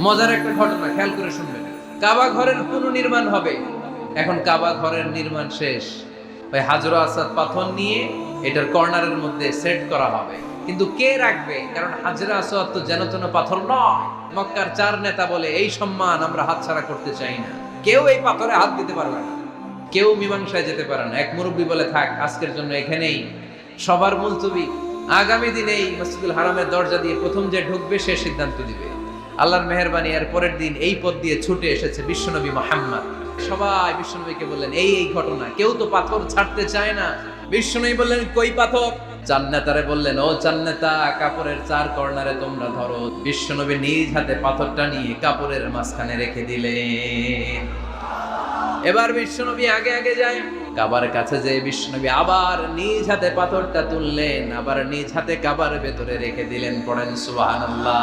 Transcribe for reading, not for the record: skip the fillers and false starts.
মজার একটা ঘটনা, খেয়াল করে শুনবেন। কাবা ঘরের পুনর্নির্মাণ হবে। এখন কাবা ঘরের নির্মাণ শেষ, ওই হাজর আসাদ পাথর নিয়ে এটার কর্নারের মধ্যে সেট করা হবে। কিন্তু কে রাখবে? কারণ হাজর আসাদ তো যেন তেন পাথর নয়। মক্কার 4 নেতা বলে এই সম্মান আমরা হাতছাড়া করতে চাই না, কেউ এই পাথরে হাত দিতে পারবে না, কেউ মীমাংসায় যেতে পারে না। এক মুরব্বী বলে, থাক আজকের জন্য এখানেই সবার মুলতবি, আগামী দিনে এই মসজিদুল হারামের দরজা দিয়ে প্রথম যে ঢুকবে সে সিদ্ধান্ত দিবে। আল্লাহর মেহেরবানি, এর পরের দিন এই পথ দিয়ে ছুটে এসেছে বিশ্বনবী মুহাম্মদ। সবাই বিশ্বনবীকে বললেন, এই এই ঘটনা, কেউ তো পাথর ছাড়তে চায় না। বিশ্বনবী বললেন, কই পাথর? জান্নাতারে বললেন, ও জান্নাতা, কাপড়ের 4 কর্নারে তোমরা ধরো। বিশ্বনবী নিজ হাতে পাথরটা নিয়ে কাপড়ের মাঝখানে রেখে দিলেন। এবার বিশ্বনবী আগে আগে যায়, কাবার কাছে যে বিশ্বনবী আবার নিজ হাতে পাথরটা তুললেন, আবার নিজ হাতে কাবার ভেতরে রেখে দিলেন। পড়েন সুবহানাল্লাহ।